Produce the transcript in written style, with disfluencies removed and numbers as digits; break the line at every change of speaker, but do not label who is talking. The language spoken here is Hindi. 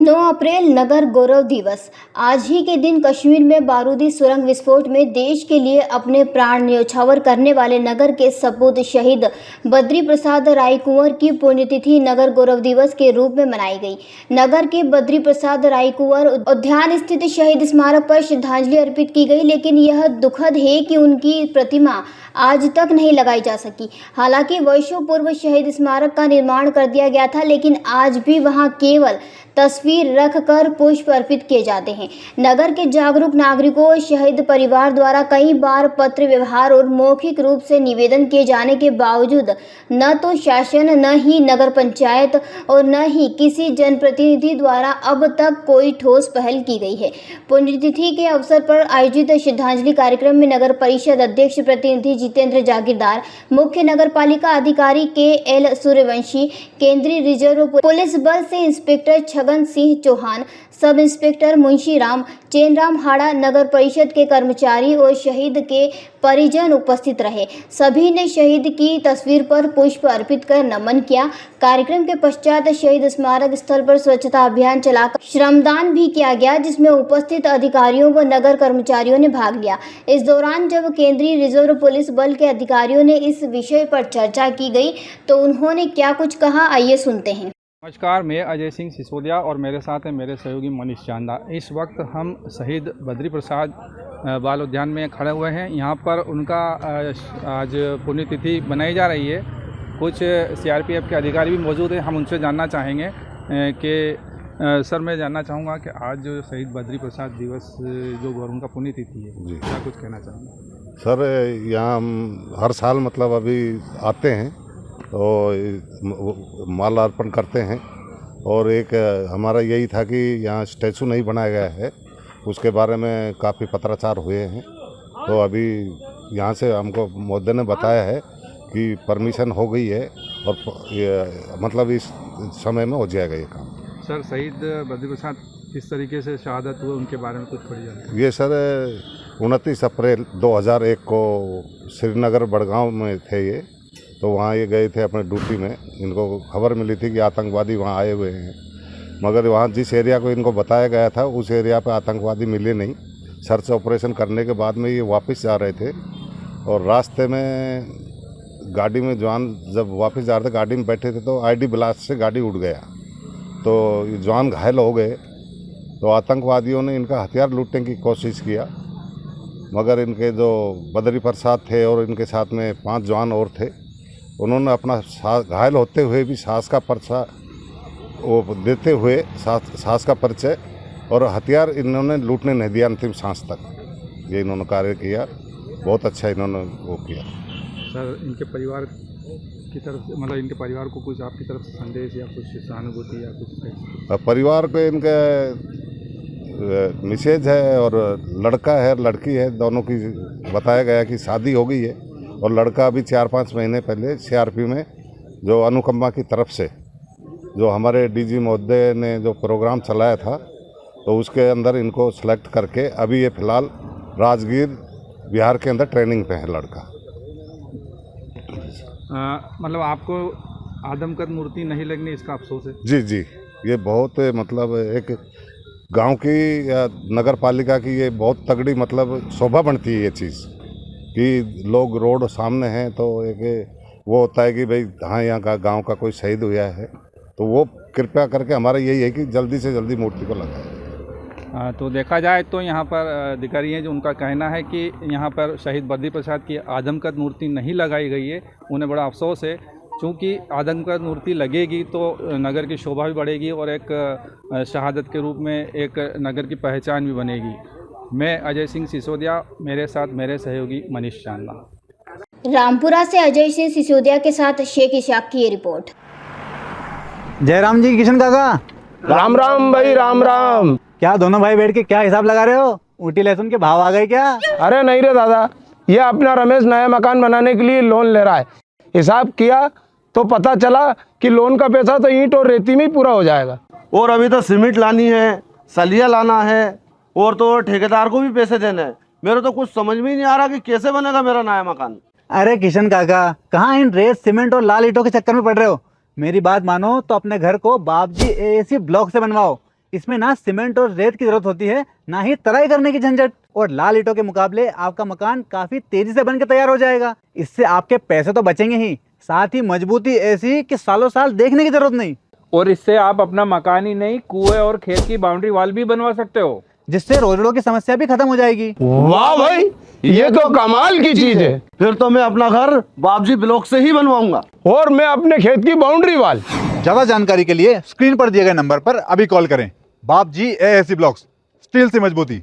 9 अप्रैल नगर गौरव दिवस। आज ही के दिन कश्मीर में बारूदी सुरंग विस्फोट में देश के लिए अपने प्राण न्यौछावर करने वाले नगर के सपूत शहीद बद्री प्रसाद रायकुंवर की पुण्यतिथि नगर गौरव दिवस के रूप में मनाई गई। नगर के बद्री प्रसाद रायकुंवर उद्यान स्थित शहीद स्मारक पर श्रद्धांजलि अर्पित की गई, लेकिन यह दुखद है कि उनकी प्रतिमा आज तक नहीं लगाई जा सकी। हालांकि वर्षों पूर्व शहीद स्मारक का निर्माण कर दिया गया था, लेकिन आज भी वहां केवल तस्वीर रखकर पुष्प अर्पित किए जाते हैं। नगर के जागरूक नागरिकों और शहीद परिवार द्वारा कई बार पत्र व्यवहार और मौखिक रूप से निवेदन किए जाने के बावजूद न तो शासन, न ही नगर पंचायत और न ही किसी जनप्रतिनिधि द्वारा अब तक कोई ठोस पहल की गई है। पुण्यतिथि के अवसर पर आयोजित श्रद्धांजलि कार्यक्रम में नगर परिषद अध्यक्ष प्रतिनिधि जितेंद्र जागीरदार, मुख्य नगर पालिका अधिकारी के.एल. सूर्यवंशी, केंद्रीय रिजर्व पुलिस बल से inspector Chhagan Singh Chauhan, sub inspector Munshiram चैनराम हाड़ा, नगर परिषद के कर्मचारी और शहीद के परिजन उपस्थित रहे। सभी ने शहीद की तस्वीर पर पुष्प अर्पित कर नमन किया। कार्यक्रम के पश्चात शहीद स्मारक स्थल पर स्वच्छता अभियान चलाकर श्रमदान भी किया गया, जिसमें उपस्थित अधिकारियों व नगर कर्मचारियों ने भाग लिया। इस दौरान जब केंद्रीय रिजर्व पुलिस बल के अधिकारियों ने इस विषय पर चर्चा की गई तो उन्होंने क्या कुछ कहा, आइए सुनते हैं।
नमस्कार, मैं अजय सिंह सिसोदिया और मेरे साथ है मेरे सहयोगी मनीष चांदा। इस वक्त हम शहीद बद्री प्रसाद बाल उद्यान में खड़े हुए हैं। यहाँ पर उनका आज पुण्यतिथि बनाई जा रही है। कुछ सीआरपीएफ के अधिकारी भी मौजूद हैं। हम उनसे जानना चाहेंगे कि सर, मैं जानना चाहूँगा कि आज जो शहीद बद्री प्रसाद दिवस जो उनका पुण्यतिथि है, क्या कुछ कहना चाहूँगा?
सर, यहाँ हम हर साल मतलब अभी आते हैं तो माल अर्पण करते हैं, और एक हमारा यही था कि यहाँ स्टैचू नहीं बनाया गया है, उसके बारे में काफ़ी पत्राचार हुए हैं। तो अभी यहाँ से हमको महोदय ने बताया है कि परमिशन हो गई है और मतलब इस समय में हो जाएगा ये काम।
सर, शहीद बद्री प्रसाद किस तरीके से शहादत हुए, उनके बारे में कुछ थोड़ी जानकारी?
ये सर 29 अप्रैल 2001 को श्रीनगर बड़गांव में थे ये, तो वहाँ ये गए थे अपने ड्यूटी में। इनको खबर मिली थी कि आतंकवादी वहाँ आए हुए हैं, मगर वहाँ जिस एरिया को इनको बताया गया था उस एरिया पे आतंकवादी मिले नहीं। सर्च ऑपरेशन करने के बाद में ये वापस जा रहे थे, और रास्ते में गाड़ी में जवान जब वापस जा रहे थे, गाड़ी में बैठे थे तो आईडी ब्लास्ट से गाड़ी उड़ गया, तो ये जवान घायल हो गए। तो आतंकवादियों ने इनका हथियार लूटने की कोशिश किया, मगर इनके जो बद्री प्रसाद थे और इनके साथ में 5 जवान और थे, उन्होंने अपना घायल होते हुए भी साहस का पर्चा वो देते हुए साहस का परिचय और हथियार इन्होंने लूटने नहीं दिया अंतिम सांस तक। ये इन्होंने कार्य किया, बहुत अच्छा इन्होंने वो किया।
सर, इनके परिवार की तरफ से, मतलब इनके परिवार को कुछ आपकी तरफ से संदेश या कुछ सहानुभूति या कुछ?
परिवार को इनके मिसेज है और लड़का है, लड़की है, दोनों की बताया गया कि शादी हो गई है, और लड़का अभी 4-5 महीने पहले सीआरपी में जो अनुकंपा की तरफ से जो हमारे डीजी महोदय ने जो प्रोग्राम चलाया था, तो उसके अंदर इनको सेलेक्ट करके अभी ये फ़िलहाल राजगीर बिहार के अंदर ट्रेनिंग पे है लड़का।
मतलब आपको आदमकद मूर्ति नहीं लगनी, इसका अफसोस है?
जी जी, ये बहुत मतलब एक गांव की या नगर पालिका की ये बहुत तगड़ी मतलब शोभा बनती है ये चीज़ कि लोग रोड सामने हैं तो एक वो होता है कि भाई हाँ, यहाँ का गांव का कोई शहीद हुआ है, तो वो कृपया करके हमारा यही है कि जल्दी से जल्दी मूर्ति को लगाएं।
तो देखा जाए तो यहाँ पर अधिकारी हैं जो उनका कहना है कि यहाँ पर शहीद बद्री प्रसाद की आदमकद मूर्ति नहीं लगाई गई है। उन्हें बड़ा अफसोस है, क्योंकि आदमकद मूर्ति लगेगी तो नगर की शोभा भी बढ़ेगी और एक शहादत के रूप में एक नगर की पहचान भी बनेगी। मैं अजय सिंह सिसोदिया, मेरे साथ मेरे सहयोगी मनीष चांदा।
रामपुरा से अजय सिंह सिसोदिया के साथ शेख इशाक की ये रिपोर्ट।
जयराम जी, किशन काका।
राम राम भाई, राम राम।
क्या दोनों भाई बैठ के क्या हिसाब लगा रहे हो? ऊटी लहसुन के भाव आ गए क्या?
अरे नहीं रे दादा, ये अपना रमेश नया मकान बनाने के लिए लोन ले रहा है। हिसाब किया तो पता चला कि लोन का पैसा तो ईंट और रेती में ही पूरा हो जाएगा,
और अभी तो सीमेंट लानी है, सलिया लाना है, और तो ठेकेदार को भी पैसे देने हैं। मेरे तो कुछ समझ में ही नहीं आ रहा कि कैसे बनेगा मेरा नया मकान।
अरे किशन काका, कहाँ इन रेत, सीमेंट और लाल ईंटों के चक्कर में पड़ रहे हो? मेरी बात मानो तो अपने घर को बाबजी एसी ब्लॉक से बनवाओ। इसमें ना सीमेंट और रेत की जरूरत होती है, ना ही तराई करने की झंझट। और लाल ईंटों के मुकाबले आपका मकान काफी तेजी से बनकर तैयार हो जाएगा। इससे आपके पैसे तो बचेंगे ही, साथ ही मजबूती ऐसी कि सालों साल देखने की जरूरत नहीं।
और इससे आप अपना मकान ही नहीं, कुएं और खेत की बाउंड्री वॉल भी बनवा सकते हो,
जिससे रोजड़ों की समस्या भी खत्म हो जाएगी।
वाह भाई, ये तो कमाल की चीज है।
फिर तो मैं अपना घर बाबजी ब्लॉक से ही बनवाऊंगा।
और मैं अपने खेत की बाउंड्री वाल।
ज्यादा जानकारी के लिए स्क्रीन पर दिए गए नंबर पर अभी कॉल करें। बाप जी AAC ब्लॉक्स, स्टील से मजबूती।